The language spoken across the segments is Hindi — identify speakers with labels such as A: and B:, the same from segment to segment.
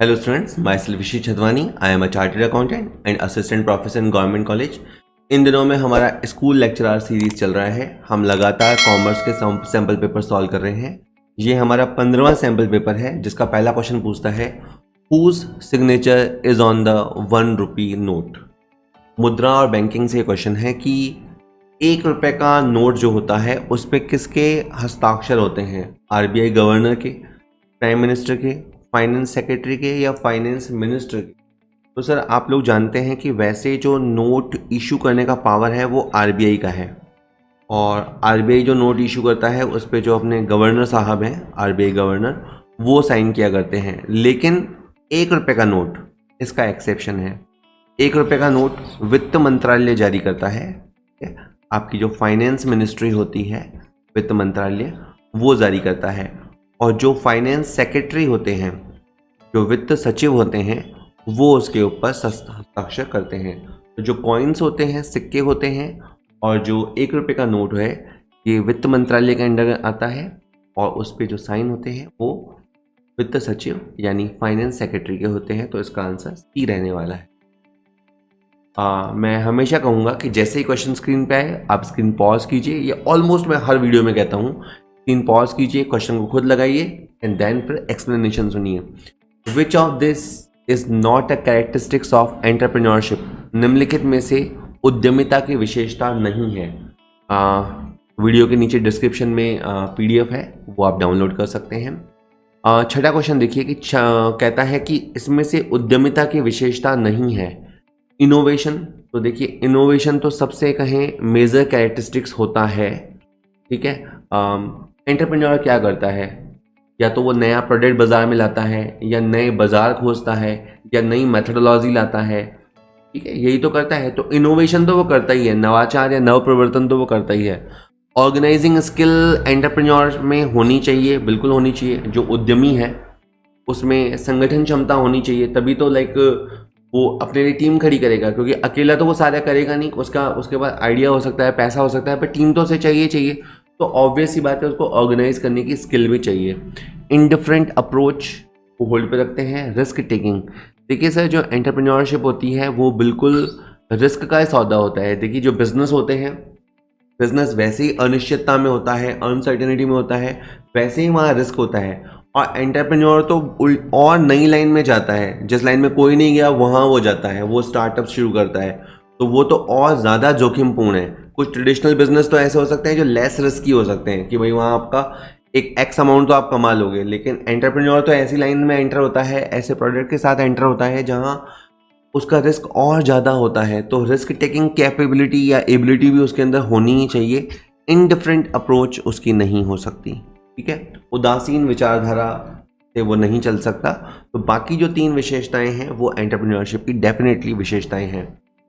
A: Hello students, myself Vishi Chadwani. I am a chartered accountant and assistant professor in government college. इन दिनों में हमारा स्कूल लेक्चरर सीरीज चल रहा है। हम लगातार कॉमर्स के सैम्पल पेपर सॉल्व कर रहे हैं। ये हमारा 15वां सैम्पल पेपर है जिसका पहला क्वेश्चन पूछता है whose signature is on the 1 rupee note. मुद्रा और बैंकिंग से क्वेश्चन है कि 1 रुपये का नोट जो होता है उस पर किसके हस्ताक्षर होते हैं, RBI गवर्नर के, प्राइम मिनिस्टर के, फाइनेंस सेक्रेटरी के या फाइनेंस मिनिस्टर के। तो सर आप लोग जानते हैं कि वैसे जो नोट इशू करने का पावर है वो RBI का है और RBI जो नोट इशू करता है उस पर जो अपने गवर्नर साहब हैं, RBI गवर्नर, वो साइन किया करते हैं। लेकिन 1 रुपये का नोट, इसका एक्सेप्शन है। 1 रुपये का नोट वित्त मंत्रालय जारी करता है। आपकी जो फाइनेंस मिनिस्ट्री होती है, वित्त मंत्रालय, वो जारी करता है। और जो फाइनेंस सेक्रेटरी होते हैं, जो वित्त सचिव होते हैं, वो उसके ऊपर हस्ताक्षर करते हैं। तो जो कॉइन्स होते हैं, सिक्के होते हैं, और जो 1 रुपये का नोट है ये वित्त मंत्रालय के अंडर आता है और उस पर जो साइन होते हैं वो वित्त सचिव यानी फाइनेंस सेक्रेटरी के होते हैं। तो इसका आंसर सी रहने वाला है। मैं हमेशा कहूँगा कि जैसे ही क्वेश्चन स्क्रीन पे आए आप स्क्रीन पॉज कीजिए। ये ऑलमोस्ट मैं हर वीडियो में कहता हूँ, स्क्रीन पॉज कीजिए, क्वेश्चन को खुद लगाइए एंड देन फिर एक्सप्लेनेशन सुनिए। Which of this is not a characteristics of entrepreneurship? निम्नलिखित में से उद्यमिता की विशेषता नहीं है। वीडियो के नीचे डिस्क्रिप्शन में PDF है, वो आप डाउनलोड कर सकते हैं। छठा क्वेश्चन देखिए कि कहता है कि इसमें से उद्यमिता की विशेषता नहीं है। इनोवेशन, तो देखिए इनोवेशन तो सबसे कहें मेजर कैरेक्टरिस्टिक्स होता है, ठीक है। एंटरप्रेन्योर क्या करता है? या तो वो नया प्रोडक्ट बाजार में लाता है, या नए बाजार खोजता है, या नई मेथोडोलॉजी लाता है, ठीक है, यही तो करता है। तो इनोवेशन तो वो करता ही है, नवाचार या नव प्रवर्तन तो वो करता ही है। ऑर्गेनाइजिंग स्किल एंटरप्रेन्योर में होनी चाहिए, बिल्कुल होनी चाहिए। जो उद्यमी है उसमें संगठन क्षमता होनी चाहिए, तभी तो वो अपने लिए टीम खड़ी करेगा, क्योंकि अकेला तो वो सारा करेगा नहीं। उसके बाद आइडिया हो सकता है, पैसा हो सकता है, पर टीम तो उसे चाहिए। तो ऑब्वियस सी बात है, उसको ऑर्गेनाइज करने की स्किल भी चाहिए। इंडिफरेंट अप्रोच को होल्ड पे रखते हैं। रिस्क टेकिंग, देखिए सर जो एंटरप्रेन्योरशिप होती है वो बिल्कुल रिस्क का सौदा होता है। देखिए जो बिजनेस होते हैं, बिजनेस वैसे ही अनिश्चितता में होता है, अनसर्टेनिटी में होता है, वैसे ही वहाँ रिस्क होता है। और एंटरप्रेन्योर तो और नई लाइन में जाता है, जिस लाइन में कोई नहीं गया वहाँ वो जाता है, वो स्टार्टअप शुरू करता है, तो वो तो और ज़्यादा जोखिमपूर्ण है। कुछ ट्रेडिशनल बिजनेस तो ऐसे हो सकते हैं जो लेस रिस्की हो सकते हैं कि भाई वहाँ आपका एक एक्स अमाउंट तो आप कमा लोगे, लेकिन एंटरप्रेन्योर तो ऐसी लाइन में एंटर होता है, ऐसे प्रोडक्ट के साथ एंटर होता है जहाँ उसका रिस्क और ज़्यादा होता है। तो रिस्क टेकिंग कैपेबिलिटी या एबिलिटी भी उसके अंदर होनी ही चाहिए। इनडिफरेंट अप्रोच उसकी नहीं हो सकती, ठीक है। उदासीन विचारधारा से वो नहीं चल सकता। तो बाकी जो 3 विशेषताएं हैं वो एंटरप्रेन्योरशिप की डेफिनेटली विशेषताएं हैं।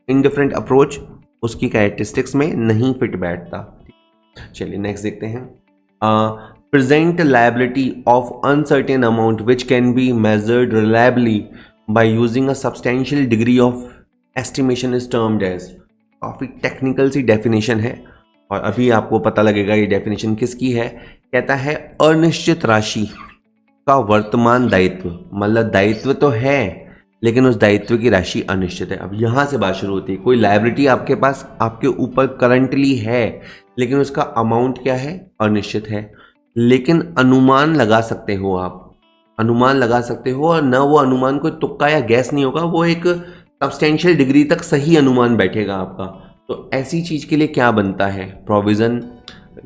A: इनडिफरेंट अप्रोच उसकी कैरेक्टरिस्टिक्स में नहीं फिट बैठता। चलिए नेक्स्ट देखते हैं। Present liability of uncertain amount which can be measured reliably by using a substantial degree of estimation is termed as। काफ़ी टेक्निकल सी डेफिनेशन है और अभी आपको पता लगेगा ये डेफिनेशन किसकी है। कहता है अनिश्चित राशि का वर्तमान दायित्व, मतलब दायित्व तो है लेकिन उस दायित्व की राशि अनिश्चित है। अब यहाँ से बात शुरू होती है। कोई लायबिलिटी आपके पास, आपके ऊपर करंटली है, लेकिन उसका अमाउंट क्या है? अनिश्चित है। लेकिन अनुमान लगा सकते हो आप, अनुमान लगा सकते हो, और न वो अनुमान कोई तुक्का या गैस नहीं होगा, वो एक सब्सटेंशियल डिग्री तक सही अनुमान बैठेगा आपका। तो ऐसी चीज़ के लिए क्या बनता है? प्रोविज़न,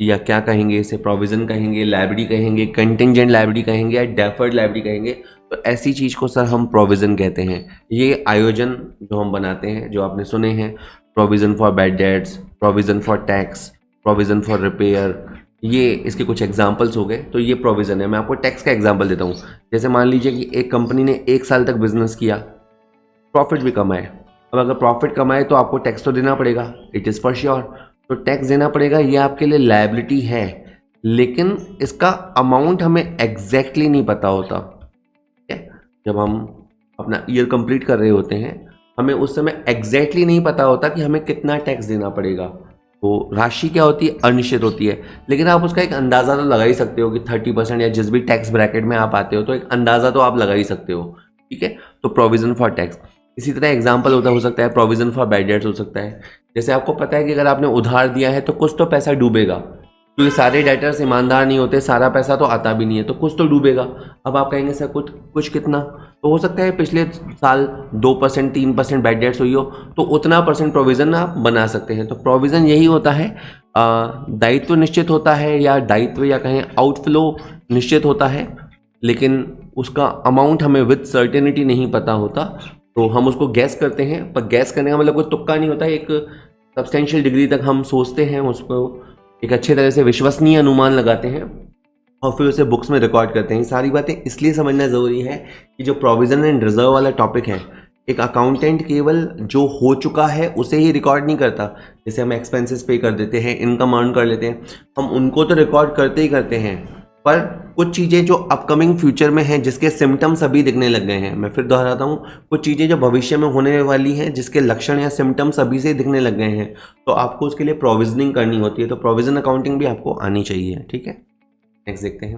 A: या क्या कहेंगे इसे, प्रोविज़न कहेंगे, लायबिलिटी कहेंगे, कंटिंजेंट लायबिलिटी कहेंगे, या डेफर्ड लायबिलिटी कहेंगे। तो ऐसी चीज़ को सर हम प्रोविज़न कहते हैं। ये आयोजन जो हम बनाते हैं, जो आपने सुने हैं, provision for bad debts, provision for tax, provision for repair, ये इसके कुछ एग्जाम्पल्स हो गए। तो ये प्रोविज़न है। मैं आपको टैक्स का एग्जाम्पल देता हूँ। जैसे मान लीजिए कि एक कंपनी ने 1 साल तक बिजनेस किया, प्रॉफिट भी कमाए। अब अगर प्रॉफिट कमाए तो आपको टैक्स तो देना पड़ेगा, इट इज़ फॉर श्योर। तो टैक्स देना पड़ेगा, ये आपके लिए लायबिलिटी है, लेकिन इसका अमाउंट हमें एग्जैक्टली नहीं पता होता, ठीक है। जब हम अपना ईयर कंप्लीट कर रहे होते हैं, हमें उस समय एग्जैक्टली नहीं पता होता कि हमें कितना टैक्स देना पड़ेगा। तो राशि क्या होती है? अनिश्चित होती है। लेकिन आप उसका एक अंदाज़ा तो लगा ही सकते हो कि 30% या जिस भी टैक्स ब्रैकेट में आप आते हो, तो एक अंदाज़ा तो आप लगा ही सकते हो ठीक है। तो प्रोविजन फॉर टैक्स, इसी तरह एग्जाम्पल हो सकता है प्रोविजन फॉर बैड डेट्स हो सकता है। जैसे आपको पता है कि अगर आपने उधार दिया है तो कुछ तो पैसा डूबेगा, क्योंकि सारे डेटर्स ईमानदार नहीं होते, सारा पैसा तो आता भी नहीं है, तो कुछ तो डूबेगा। अब आप कहेंगे सर कुछ कितना, तो हो सकता है पिछले साल 2% 3% बैड डेट्स हुई हो, तो उतना परसेंट प्रोविज़न आप बना सकते हैं। तो प्रोविज़न यही होता है, दायित्व निश्चित होता है या दायित्व या कहें आउटफ्लो निश्चित होता है, लेकिन उसका अमाउंट हमें विद सर्टेनिटी नहीं पता होता, तो हम उसको गैस करते हैं। पर गैस करने का मतलब कोई तुक्का नहीं होता, एक सब्सटेंशियल डिग्री तक हम सोचते हैं, उसको एक अच्छे तरह से विश्वसनीय अनुमान लगाते हैं और फिर उसे बुक्स में रिकॉर्ड करते हैं। सारी बातें इसलिए समझना ज़रूरी है कि जो प्रोविज़न एंड रिजर्व वाला टॉपिक है, एक अकाउंटेंट केवल जो हो चुका है उसे ही रिकॉर्ड नहीं करता। जैसे हम एक्सपेंसेस पे कर देते हैं, इनकम अर्न कर लेते हैं, हम उनको तो रिकॉर्ड करते ही करते हैं, पर कुछ चीज़ें जो अपकमिंग फ्यूचर में हैं, जिसके सिम्टम्स अभी दिखने लग गए हैं, मैं फिर दोहराता हूँ, कुछ चीज़ें जो भविष्य में होने वाली हैं जिसके लक्षण या सिम्टम्स अभी से दिखने लग गए हैं, तो आपको उसके लिए प्रोविजनिंग करनी होती है। तो प्रोविजन अकाउंटिंग भी आपको आनी चाहिए, ठीक है। नेक्स्ट देखते हैं,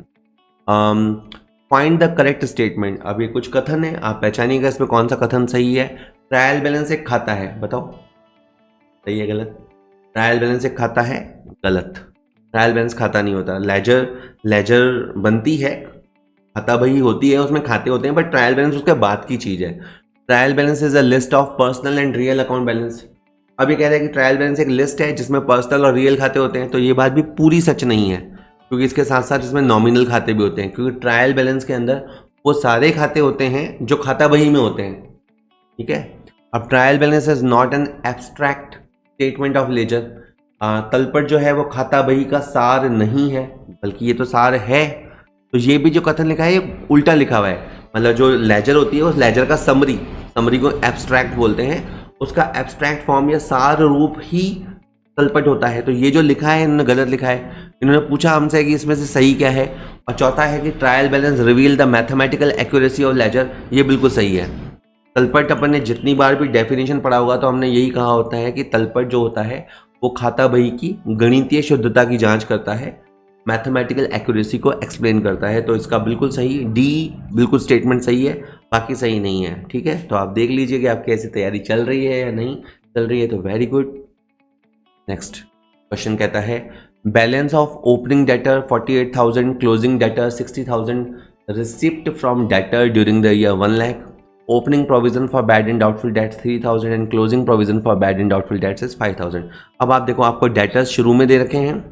A: फाइंड द करेक्ट स्टेटमेंट। अब ये कुछ कथन है, आप पहचानिएगा इसमें कौन सा कथन सही है। ट्रायल बैलेंस एक खाता है, बताओ सही है गलत। ट्रायल बैलेंस एक खाता है, गलत। ट्रायल बैलेंस खाता नहीं होता, लेजर बनती है, खाता बही होती है, उसमें खाते होते हैं, बट ट्रायल बैलेंस उसके बाद की चीज़ है। Trial balance is a list of personal and real account balance. अब ये कह रहे हैं कि ट्रायल बैलेंस एक लिस्ट है जिसमें पर्सनल और रियल खाते होते हैं, तो ये बात भी पूरी सच नहीं है, क्योंकि इसके साथ साथ इसमें नॉमिनल खाते भी होते हैं, क्योंकि ट्रायल बैलेंस के अंदर वो सारे खाते होते हैं जो खाता बही में होते हैं, ठीक है। अब trial balance is not an abstract statement of ledger. तलपट जो है वो खाता बही का सार नहीं है, बल्कि ये तो सार है। तो ये भी जो कथन लिखा है ये उल्टा लिखा हुआ है, मतलब जो लेजर होती है उस लेजर का समरी को एब्स्ट्रैक्ट बोलते हैं, उसका एब्स्ट्रैक्ट फॉर्म या सार रूप ही तलपट होता है। तो ये जो लिखा है इन्होंने गलत लिखा है। इन्होंने पूछा हमसे कि इसमें से सही क्या है, और चौथा है कि trial balance reveal the mathematical accuracy of ledger. ये बिल्कुल सही है। तलपट अपन ने जितनी बार भी डेफिनेशन पढ़ा होगा तो हमने यही कहा होता है कि तलपट जो होता है वो खाता बही की गणितीय शुद्धता की जांच करता है, मैथमेटिकल एक्यूरेसी को एक्सप्लेन करता है। तो इसका बिल्कुल सही डी बिल्कुल स्टेटमेंट सही है, बाकी सही नहीं है, ठीक है। तो आप देख लीजिए कि आपकी ऐसी तैयारी चल रही है या नहीं चल रही है, तो वेरी गुड। नेक्स्ट क्वेश्चन कहता है, balance of opening debtor 48,000, closing debtor 60,000, receipt from debtor during the year 1 lakh, opening provision for bad and doubtful debts 3,000 and closing provision for bad and doubtful debts is 5,000। अब आप देखो, आपको डेटर्स शुरू में दे रखे हैं,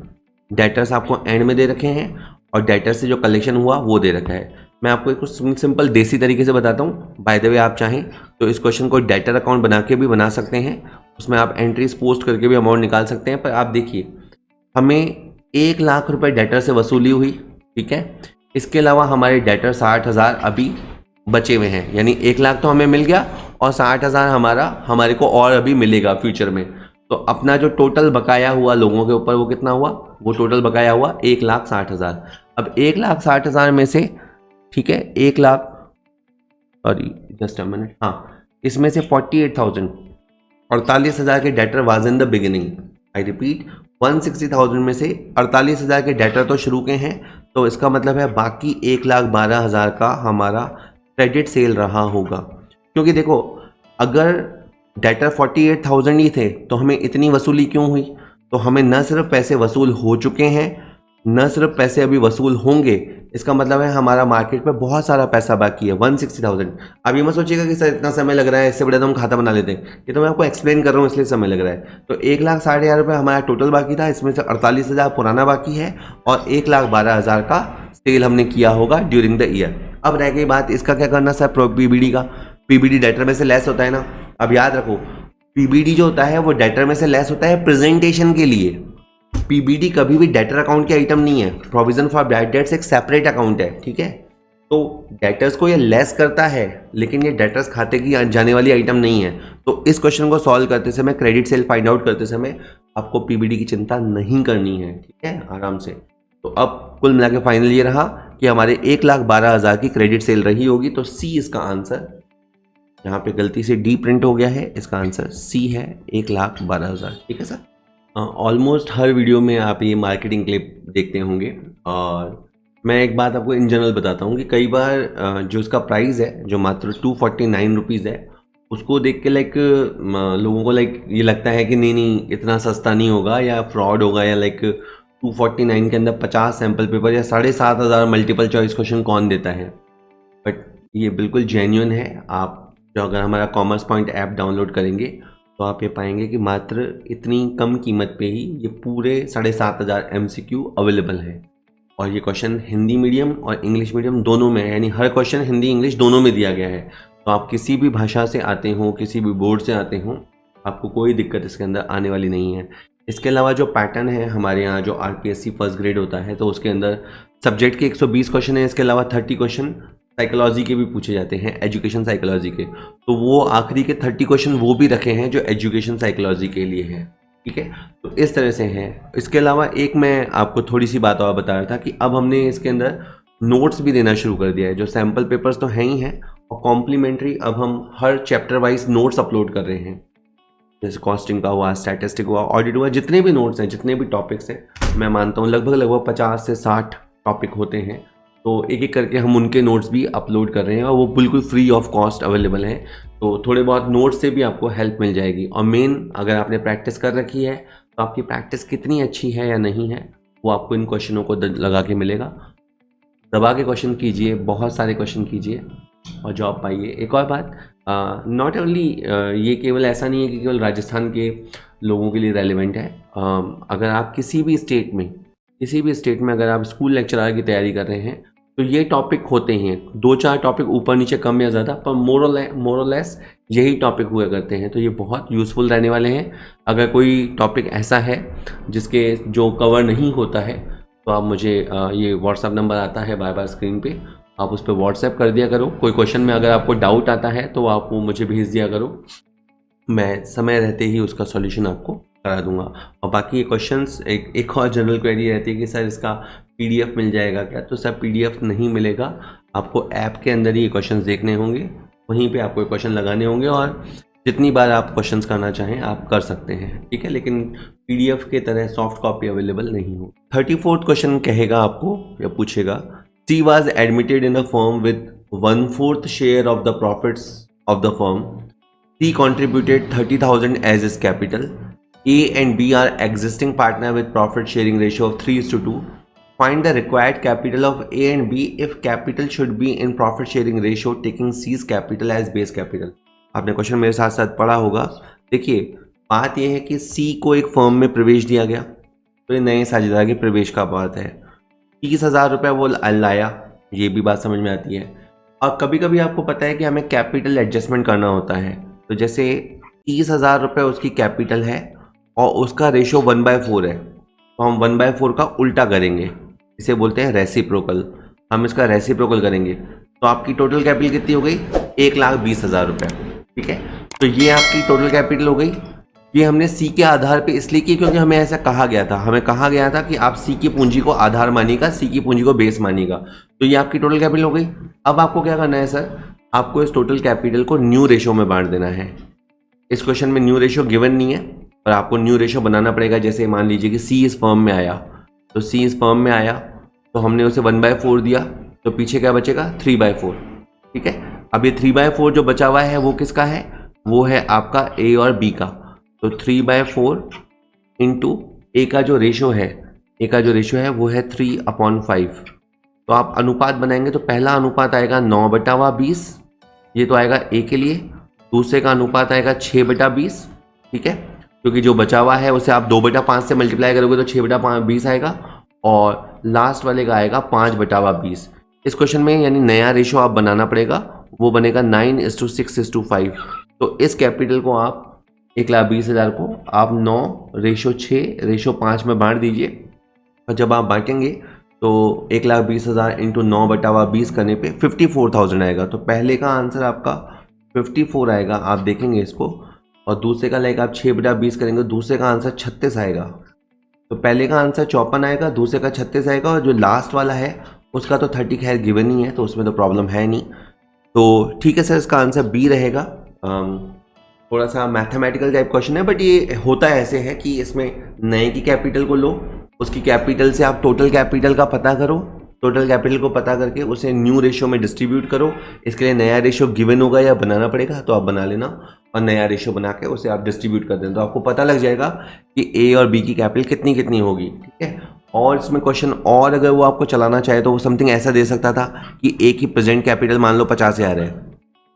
A: डेटर्स आपको एंड में दे रखे हैं, और डेटर्स से जो कलेक्शन हुआ वो दे रखा है। मैं आपको एक कुछ सिंपल देसी तरीके से बताता हूँ। बाय द वे आप चाहें तो इस क्वेश्चन को डेटर अकाउंट बना के भी बना सकते हैं, उसमें आप एंट्रीज पोस्ट करके भी अमाउंट निकाल सकते हैं। पर आप देखिए, हमें 1 लाख रुपए डेटर से वसूली हुई, ठीक है। इसके अलावा हमारे डेटर 60,000 अभी बचे हुए हैं, यानी 1 लाख तो हमें मिल गया और 60,000 हमारे को और अभी मिलेगा फ्यूचर में। तो अपना जो टोटल बकाया हुआ लोगों के ऊपर वो कितना हुआ, वो टोटल बकाया हुआ 1,60,000। अब 1,60,000 में से, ठीक है, 1 lakh, sorry just a minute, हाँ, इसमें से 48,000 48,000 के debtor was in the beginning. I repeat, 160,000 में से 48,000 के डेटर तो शुरू के हैं, तो इसका मतलब है बाकी 1,12,000 का हमारा क्रेडिट सेल रहा होगा। क्योंकि देखो, अगर डेटर 48,000 ही थे तो हमें इतनी वसूली क्यों हुई, तो हमें न सिर्फ पैसे वसूल हो चुके हैं, न सिर्फ पैसे अभी वसूल होंगे, इसका मतलब है हमारा मार्केट पे बहुत सारा पैसा बाकी है। 160,000। अब ये मत सोचिएगा कि सर इतना समय लग रहा है, इससे बड़ा तो हम खाता बना लेते हैं, ये तो मैं आपको एक्सप्लेन कर रहा हूँ इसलिए समय लग रहा है। तो 1,60,000 रुपये हमारा टोटल बाकी था, इसमें से 48,000 पुराना बाकी है और 1,12,000 का सेल हमने किया होगा ड्यूरिंग द ईयर। अब रह गई बात इसका क्या करना सर, पीबीडी का। पीबीडी डेटर में से लेस होता है ना। अब याद रखो, पीबीडी जो होता है वो डेटर में से लेस होता है प्रेजेंटेशन के लिए। पीबीडी कभी भी डेटर अकाउंट की आइटम नहीं है, प्रोविजन फॉर बैड डेट्स एक सेपरेट अकाउंट है, ठीक है। तो डेटर्स को ये लेस करता है, लेकिन ये डेटर्स खाते की जाने वाली आइटम नहीं है। तो इस क्वेश्चन को सॉल्व करते समय, क्रेडिट सेल फाइंड आउट करते समय आपको पीबीडी की चिंता नहीं करनी है, ठीक है, आराम से। तो अब कुल मिला के फाइनल ये रहा कि हमारे 1,12,000 की क्रेडिट सेल रही होगी। तो सी इसका आंसर, यहाँ पे गलती से डी प्रिंट हो गया है, इसका आंसर सी है, 1,12,000, ठीक है सर। ऑलमोस्ट हर वीडियो में आप ये मार्केटिंग क्लिप देखते होंगे और मैं एक बात आपको इन जनरल बताता हूँ कि कई बार जो इसका प्राइस है जो मात्र 249 रुपीज़ है, उसको देख के लोगों को ये लगता है कि नहीं नहीं इतना सस्ता नहीं होगा या फ्रॉड होगा, या 249 के अंदर 50 सैम्पल पेपर या 7,500 मल्टीपल चॉइस क्वेश्चन कौन देता है। बट ये बिल्कुल जेन्युइन है। आप जो अगर हमारा कॉमर्स पॉइंट ऐप डाउनलोड करेंगे तो आप ये पाएंगे कि मात्र इतनी कम कीमत पे ही ये पूरे 7,500 MCQ अवेलेबल है। और ये क्वेश्चन हिंदी मीडियम और इंग्लिश मीडियम दोनों में है, यानी हर क्वेश्चन हिंदी इंग्लिश दोनों में दिया गया है। तो आप किसी भी भाषा से आते हो, किसी भी बोर्ड से आते हो, आपको कोई दिक्कत इसके अंदर आने वाली नहीं है। इसके अलावा जो पैटर्न है हमारे यहाँ जो RPSC फर्स्ट ग्रेड होता है, तो उसके अंदर सब्जेक्ट के 120 क्वेश्चन है, इसके अलावा 30 क्वेश्चन साइकोलॉजी के भी पूछे जाते हैं, एजुकेशन साइकोलॉजी के। तो वो आखिरी के 30 क्वेश्चन वो भी रखे हैं जो एजुकेशन साइकोलॉजी के लिए है। ठीक है, तो इस तरह से है। इसके अलावा एक मैं आपको थोड़ी सी बात और बता रहा था कि अब हमने इसके अंदर नोट्स भी देना शुरू कर दिया है। जो सैम्पल पेपर्स तो हैं ही हैं, और कॉम्प्लीमेंट्री अब हम हर चैप्टर वाइज नोट्स अपलोड कर रहे हैं। जैसे कॉस्टिंग का हुआ, स्टैटिस्टिक हुआ, ऑडिट हुआ, जितने भी नोट्स हैं, जितने भी टॉपिक्स हैं, मैं मानता हूँ लगभग 50 से 60 टॉपिक होते हैं। तो एक एक करके हम उनके नोट्स भी अपलोड कर रहे हैं, और वो बिल्कुल फ्री ऑफ कॉस्ट अवेलेबल हैं। तो थोड़े बहुत नोट्स से भी आपको हेल्प मिल जाएगी। और मेन, अगर आपने प्रैक्टिस कर रखी है तो आपकी प्रैक्टिस कितनी अच्छी है या नहीं है, वो आपको इन क्वेश्चनों को लगा के मिलेगा। दबा के क्वेश्चन कीजिए, बहुत सारे क्वेश्चन कीजिए और जॉब पाइए। एक और बात, नॉट ओनली ये केवल ऐसा नहीं है कि केवल राजस्थान के लोगों के लिए रेलिवेंट है। अगर आप किसी भी स्टेट में अगर आप स्कूल लेक्चरर की तैयारी कर रहे हैं तो ये टॉपिक होते हैं, 2-4 टॉपिक ऊपर नीचे कम या ज़्यादा, पर मोरलेस यही टॉपिक हुआ करते हैं। तो ये बहुत यूज़फुल रहने वाले हैं। अगर कोई टॉपिक ऐसा है जिसके जो कवर नहीं होता है तो आप मुझे ये व्हाट्सअप नंबर आता है बार बार स्क्रीन पे, आप उस पर व्हाट्सएप कर दिया करो। कोई क्वेश्चन में अगर आपको डाउट आता है तो आप वो मुझे भेज दिया करो, मैं समय रहते ही उसका सॉल्यूशन आपको करा दूंगा। और बाकी ये क्वेश्चंस, एक और जनरल क्वेरी रहती है कि सर इसका PDF मिल जाएगा क्या? तो सर PDF नहीं मिलेगा, आपको ऐप के अंदर ही ये क्वेश्चंस देखने होंगे, वहीं पे आपको क्वेश्चन लगाने होंगे, और जितनी बार आप क्वेश्चंस करना चाहें आप कर सकते हैं। ठीक है, लेकिन PDF के तरह सॉफ्ट कॉपी अवेलेबल नहीं हो। 34th क्वेश्चन कहेगा आपको या पूछेगा, C was admitted in a firm with 1/4 share of the profits of the firm. C contributed 30,000 as his capital. A and B are existing partner with profit sharing ratio of 3:2. Find the required capital of A and B if capital should be in profit sharing ratio taking C's capital as base capital. आपने क्वेश्चन मेरे साथ साथ पढ़ा होगा। देखिए, बात यह है कि C को एक फर्म में प्रवेश दिया गया, तो ये नए साझेदार के प्रवेश का बात है। 30,000 रुपये वो लाया, ये भी बात समझ में आती है। और कभी कभी आपको पता है कि हमें कैपिटल एडजस्टमेंट करना होता है। तो जैसे 30,000 रुपये उसकी कैपिटल है और उसका रेशो 1/4 है, तो हम 1/4 का उल्टा करेंगे, इसे बोलते हैं रेसिप्रोकल। हम इसका रेसिप्रोकल करेंगे तो आपकी टोटल कैपिटल कितनी हो गई? 1,20,000 रुपये। ठीक है, तो ये आपकी टोटल कैपिटल हो गई। ये हमने C के आधार पे इसलिए की क्योंकि हमें ऐसा कहा गया था, कि आप C की पूंजी को आधार मानिएगा, C की पूंजी को बेस मानिएगा। तो ये आपकी टोटल कैपिटल हो गई। अब आपको क्या करना है सर, आपको इस टोटल कैपिटल को न्यू रेशो में बांट देना है। इस क्वेश्चन में न्यू रेशो गिवन नहीं है, पर आपको न्यू रेशो बनाना पड़ेगा। जैसे मान लीजिए कि C इस फर्म में आया, तो C इस फर्म में आया तो हमने उसे 1/4 दिया, तो पीछे क्या बचेगा? 3/4। ठीक है, अब ये 3/4 जो बचा हुआ है वो किसका है? वो है आपका A और B का। तो 3/4 इंटू A का जो रेशो है वो है 3/5। तो आप अनुपात बनाएंगे तो पहला अनुपात आएगा 9/20, ये तो आएगा A के लिए। दूसरे का अनुपात आएगा 6/20। ठीक है, क्योंकि जो बचा हुआ है उसे आप 2/5 से मल्टीप्लाई करोगे तो 6/20 आएगा, और लास्ट वाले का आएगा 5/20। इस क्वेश्चन में यानी नया रेशो आप बनाना पड़ेगा, वो बनेगा 9:6:5। तो इस कैपिटल को आप 1,20,000 को आप 9:6:5 में बांट दीजिए, और जब आप बांटेंगे तो 1,20,000 इंटू 9/20 करने पे 54,000 आएगा। तो पहले का आंसर आपका 54 आएगा, आप देखेंगे इसको, और दूसरे का आप 6/20 करेंगे, दूसरे का आंसर 36 आएगा। तो पहले का आंसर 54 आएगा, दूसरे का 36 आएगा, और जो लास्ट वाला है उसका तो 30 खैर गिवन ही है, तो उसमें तो प्रॉब्लम है नहीं। तो ठीक है सर, इसका आंसर B रहेगा। थोड़ा सा मैथमेटिकल टाइप क्वेश्चन है, बट ये होता है ऐसे है कि इसमें नए की कैपिटल को लो, उसकी कैपिटल से आप टोटल कैपिटल का पता करो, टोटल कैपिटल को पता करके उसे न्यू रेशियो में डिस्ट्रीब्यूट करो। इसके लिए नया रेशियो गिवन होगा या बनाना पड़ेगा, तो आप बना लेना और नया रेशियो बना के उसे आप डिस्ट्रीब्यूट कर देना, तो आपको पता लग जाएगा कि ए और बी की कैपिटल कितनी कितनी होगी। ठीक है, और इसमें क्वेश्चन और अगर वो आपको चलाना चाहे तो वो समथिंग ऐसा दे सकता था कि ए की प्रेजेंट कैपिटल मान लो 50,000 है,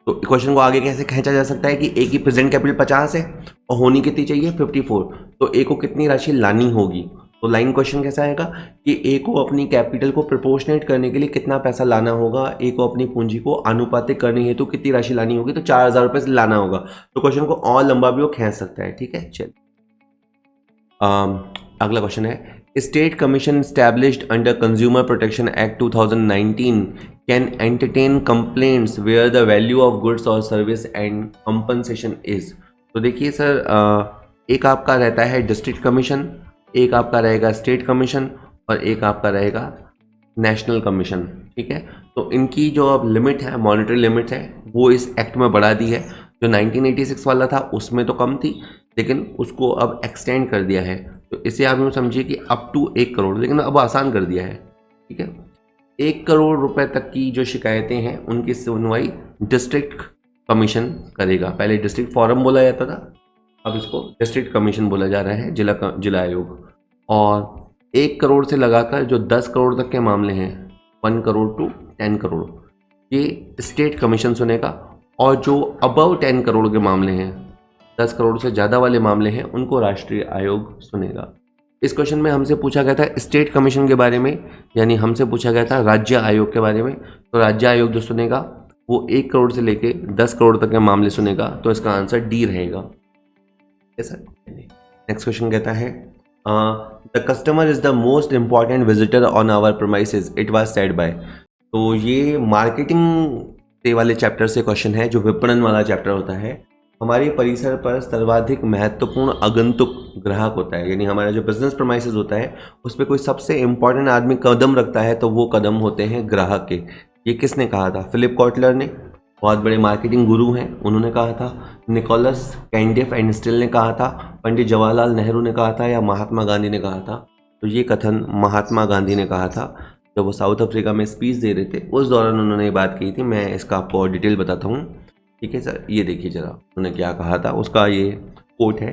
A: तो क्वेश्चन को आगे कैसे खींचा जा सकता है कि ए की प्रेजेंट कैपिटल 50 है और होनी कितनी चाहिए 54, तो ए को कितनी राशि लानी होगी। तो लाइन क्वेश्चन कैसा आएगा कि ए को अपनी कैपिटल को प्रोपोर्शनेट करने के लिए कितना पैसा लाना होगा, ए को अपनी पूंजी को आनुपातिक करनी है तो कितनी राशि लानी होगी, तो 4,000 रुपये से लाना होगा। तो क्वेश्चन को और लंबा भी वो खींच सकता है। ठीक है, चल अगला क्वेश्चन है, state commission established under Consumer Protection Act 2019 can entertain complaints where the value of goods or service and compensation is। तो देखिए सर, एक आपका रहता है डिस्ट्रिक्ट कमीशन, एक आपका रहेगा स्टेट कमीशन और एक आपका रहेगा नेशनल कमीशन। ठीक है, तो इनकी जो अब लिमिट है, मॉनेटरी लिमिट है, वो इस एक्ट में बढ़ा दी है। जो 1986 वाला था उसमें तो कम थी, लेकिन उसको अब एक्सटेंड कर दिया है। तो इसे आप यूँ समझिए कि अप टू 1 करोड़, लेकिन अब आसान कर दिया है। ठीक है, 1 करोड़ रुपए तक की जो शिकायतें हैं उनकी सुनवाई डिस्ट्रिक्ट कमीशन करेगा। पहले डिस्ट्रिक्ट फोरम बोला जाता था, अब इसको डिस्ट्रिक्ट कमीशन बोला जा रहा है, जिला आयोग। और 1 करोड़ से लगाकर जो 10 करोड़ तक के मामले हैं, 1 करोड़ टू 10 करोड़, ये स्टेट कमीशन सुनेगा। और जो अबव 10 करोड़ के मामले हैं, 10 करोड़ से ज़्यादा वाले मामले हैं, उनको राष्ट्रीय आयोग सुनेगा। इस क्वेश्चन में हमसे पूछा गया था स्टेट कमीशन के बारे में, यानी हमसे पूछा गया था राज्य आयोग के बारे में। तो राज्य आयोग जो सुनेगा वो 1 करोड़ से लेके 10 करोड़ तक के मामले सुनेगा, तो इसका आंसर डी रहेगा। नेक्स्ट क्वेश्चन कहता है, the customer is the most important visitor on our premises, it was said by. तो ये मार्केटिंग से वाले चैप्टर से क्वेश्चन है, जो विपणन वाला चैप्टर होता है। हमारे परिसर पर सर्वाधिक महत्वपूर्ण आगंतुक ग्राहक होता है, यानी हमारा जो बिजनेस प्रीमाइसेस होता है उस पर कोई सबसे इंपॉर्टेंट आदमी कदम रखता है, तो वो कदम होते हैं ग्राहक के। ये किसने कहा था? फिलिप कॉटलर ने, बहुत बड़े मार्केटिंग गुरु हैं, उन्होंने कहा था। निकोलस कैंडिफ एंड स्टिल ने कहा था, पंडित जवाहरलाल नेहरू ने कहा था, या महात्मा गांधी ने कहा था? तो ये कथन महात्मा गांधी ने कहा था जब वो साउथ अफ्रीका में स्पीच दे रहे थे, उस दौरान उन्होंने ये बात कही थी। मैं इसका आपको और डिटेल बताता हूँ। ठीक है सर, ये देखिए जरा उन्होंने क्या कहा था, उसका ये कोट है,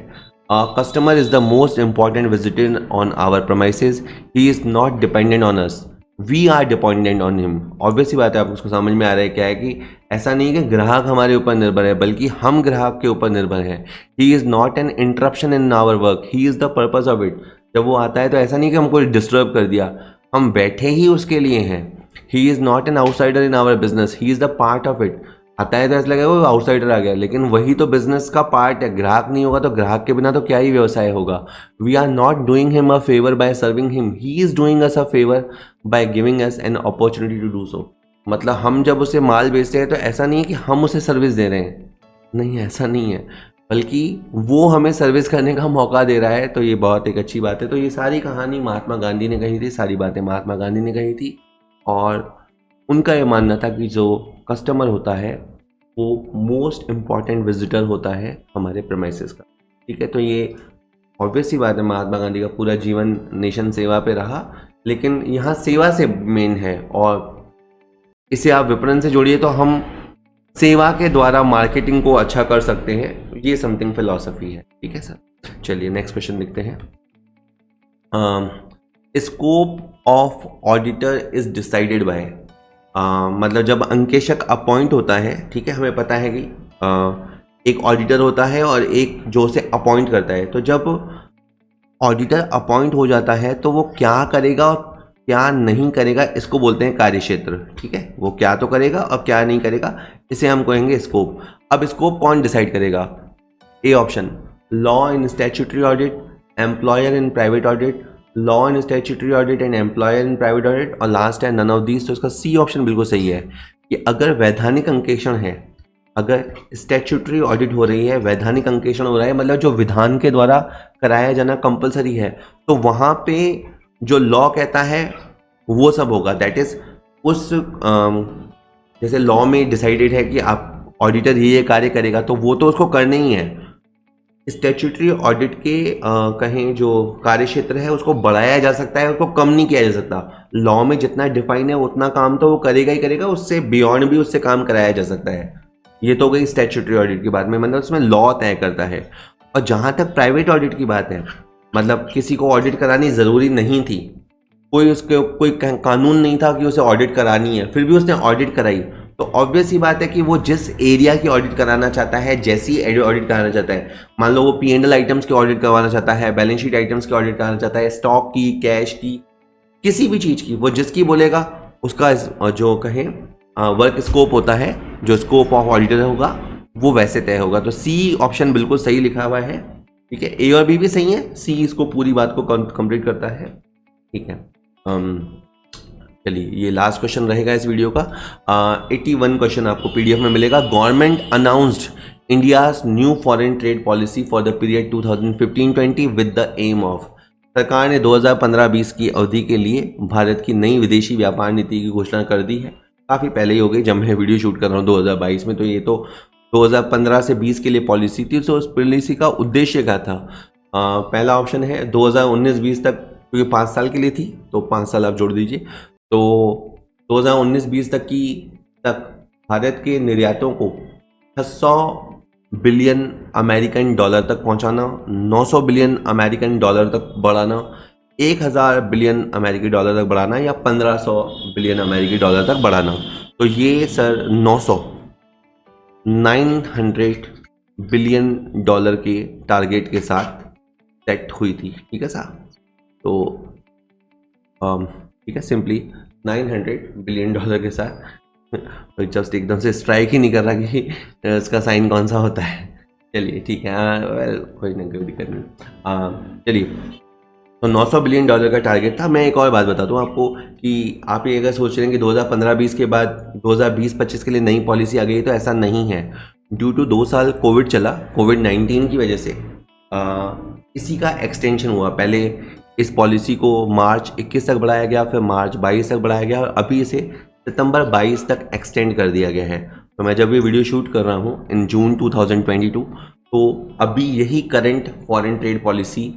A: customer is the most important visitor on our premises, he is not dependent on us, we are dependent on him. Obvious ही बात है, आपको उसको समझ में आ रहा है क्या है कि ऐसा नहीं कि ग्राहक हमारे ऊपर निर्भर है, बल्कि हम ग्राहक के ऊपर निर्भर हैं। He is not an interruption in our work, he is the purpose of it. जब वो आता है तो ऐसा नहीं कि हमको डिस्टर्ब कर दिया, हम बैठे ही उसके लिए हैं। He is not an outsider in our business, he is the part of it. आता है तो ऐसा लगेगा वो आउटसाइडर आ गया, लेकिन वही तो बिजनेस का पार्ट है। ग्राहक नहीं होगा तो ग्राहक के बिना तो क्या ही व्यवसाय होगा। We are not doing him a favour by serving him, he is doing us a favour by giving us an opportunity to do so. मतलब हम जब उसे माल बेचते हैं तो ऐसा नहीं है कि हम उसे सर्विस दे रहे हैं, नहीं ऐसा नहीं है, बल्कि वो हमें सर्विस करने का मौका दे रहा है। तो ये बहुत एक अच्छी बात है। तो ये सारी कहानी महात्मा गांधी ने कही थी, सारी बातें महात्मा गांधी ने कही थी, और उनका ये मानना था कि जो कस्टमर होता है वो मोस्ट इम्पॉर्टेंट विजिटर होता है हमारे प्रीमाइसेस का। ठीक है, तो ये ऑब्वियस ही बात है, महात्मा गांधी का पूरा जीवन नेशन सेवा पे रहा, लेकिन यहाँ सेवा से मेन है, और इसे आप विपणन से जोड़िए तो हम सेवा के द्वारा मार्केटिंग को अच्छा कर सकते हैं। ये समथिंग फिलॉसफी है। ठीक है सर, चलिए नेक्स्ट क्वेश्चन लिखते हैं। Scope of auditor is decided by, मतलब जब अंकेशक अपॉइंट होता है, ठीक है, हमें पता है कि एक ऑडिटर होता है और एक जो उसे अपॉइंट करता है। तो जब ऑडिटर अपॉइंट हो जाता है तो वो क्या करेगा और क्या नहीं करेगा, इसको बोलते हैं कार्यक्षेत्र। ठीक है, वो क्या तो करेगा और क्या नहीं करेगा, इसे हम कहेंगे स्कोप। अब स्कोप कौन डिसाइड करेगा? A option, law in statutory audit, employer in private audit, law in statutory audit and employer in private audit, और लास्ट है नन ऑफ दीज। तो इसका सी ऑप्शन बिल्कुल सही है कि अगर वैधानिक अंकेक्षण है, अगर स्टैट्यूटरी ऑडिट हो रही है, वैधानिक अंकेक्षण हो रहा है, मतलब जो विधान के द्वारा कराया जाना कंपलसरी है, तो वहाँ पे जो लॉ कहता है वो सब होगा। दैट इज उस जैसे लॉ में डिसाइडेड है कि आप ऑडिटर ये कार्य करेगा, तो वो तो उसको करना ही है। स्टैट्यूटरी ऑडिट के कहें जो कार्य क्षेत्र है उसको बढ़ाया जा सकता है, उसको कम नहीं किया जा सकता। लॉ में जितना डिफाइन है उतना काम तो वो करेगा ही करेगा, उससे बियॉन्ड भी उससे काम कराया जा सकता है। ये तो गई स्टैट्यूटरी ऑडिट की बात में, मतलब उसमें लॉ तय करता है। और जहाँ तक प्राइवेट ऑडिट की बात है, मतलब किसी को ऑडिट करानी ज़रूरी नहीं थी, कोई कानून नहीं था कि उसे ऑडिट करानी है, फिर भी उसने ऑडिट कराई, तो ऑब्वियस ही बात है कि वो जिस एरिया की ऑडिट कराना चाहता है, जैसी ऑडिट कराना चाहता है, मान लो वो P&L आइटम्स की ऑडिट करवाना चाहता है, बैलेंस शीट आइटम्स की ऑडिट कराना चाहता है, स्टॉक की, कैश की, किसी भी चीज़ की, वो जिसकी बोलेगा उसका जो कहें वर्क स्कोप होता है, जो स्कोप ऑफ ऑडिटर होगा वो वैसे तय होगा। तो सी ऑप्शन बिल्कुल सही लिखा हुआ है, ठीक है। ए और बी भी सही है, सी इसको पूरी बात को कंप्लीट करता है, ठीक है। चलिए ये लास्ट क्वेश्चन रहेगा इस वीडियो का। 81 क्वेश्चन आपको पीडीएफ में मिलेगा। Government announced India's new foreign trade policy for the period 2015-20 with the aim of. सरकार ने 2015-20 की अवधि के लिए भारत की नई विदेशी व्यापार नीति की घोषणा कर दी है। काफ़ी पहले ही हो गई, जब मैं वीडियो शूट कर रहा हूँ 2022 में, तो ये तो 2015 से 20 के लिए पॉलिसी थी। तो उस पॉलिसी का उद्देश्य क्या था? पहला ऑप्शन है 2019-20 तक, क्योंकि 5 साल के लिए थी तो 5 साल आप जोड़ दीजिए, तो 2019-20 तक भारत के निर्यातों को 600 बिलियन अमेरिकन डॉलर तक पहुंचाना, 900 बिलियन अमेरिकन डॉलर तक बढ़ाना, 1000 बिलियन अमेरिकी डॉलर तक बढ़ाना, या 1500 बिलियन अमेरिकी डॉलर तक बढ़ाना। तो ये सर 900 बिलियन डॉलर के टारगेट के साथ सेट हुई थी, ठीक है सर। तो ठीक है, सिंपली 900 बिलियन डॉलर के साथ, जस्ट एकदम से स्ट्राइक ही नहीं कर रहा कि उसका साइन कौन सा होता है। चलिए ठीक है, वेल कोई ना, कोई दिक्कत नहीं। चलिए, तो 900 बिलियन डॉलर का टारगेट था। मैं एक और बात बता दूं आपको कि आप ये अगर सोच रहे हैं कि 2015-20 के बाद 2020-25 के लिए नई पॉलिसी आ गई, तो ऐसा नहीं है। ड्यू टू 2 साल कोविड चला, कोविड-19 की वजह से इसी का एक्सटेंशन हुआ। पहले इस पॉलिसी को मार्च 21 तक बढ़ाया गया, फिर मार्च 22 तक बढ़ाया गया, और अभी इसे सितंबर 22 तक एक्सटेंड कर दिया गया है। तो मैं जब ये वीडियो शूट कर रहा हूँ इन जून 2022, तो अभी यही करंट फॉरेन ट्रेड पॉलिसी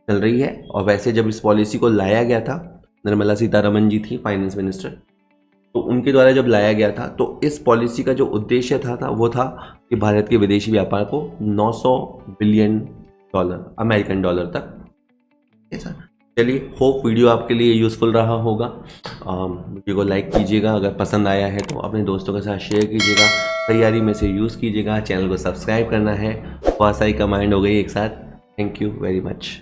A: चल रही है। और वैसे जब इस पॉलिसी को लाया गया था, निर्मला सीतारमन जी थी फाइनेंस मिनिस्टर, तो उनके द्वारा जब लाया गया था, तो इस पॉलिसी का जो उद्देश्य था वो था कि भारत के विदेशी व्यापार को 900 बिलियन डॉलर अमेरिकन डॉलर तक। सर चलिए, होप वीडियो आपके लिए यूज़फुल रहा होगा। वीडियो को लाइक कीजिएगा, अगर पसंद आया है तो अपने दोस्तों के साथ शेयर कीजिएगा, तैयारी में से यूज़ कीजिएगा। चैनल को सब्सक्राइब करना है, बहुत सारी कमांड हो गई एक साथ। Thank you very much.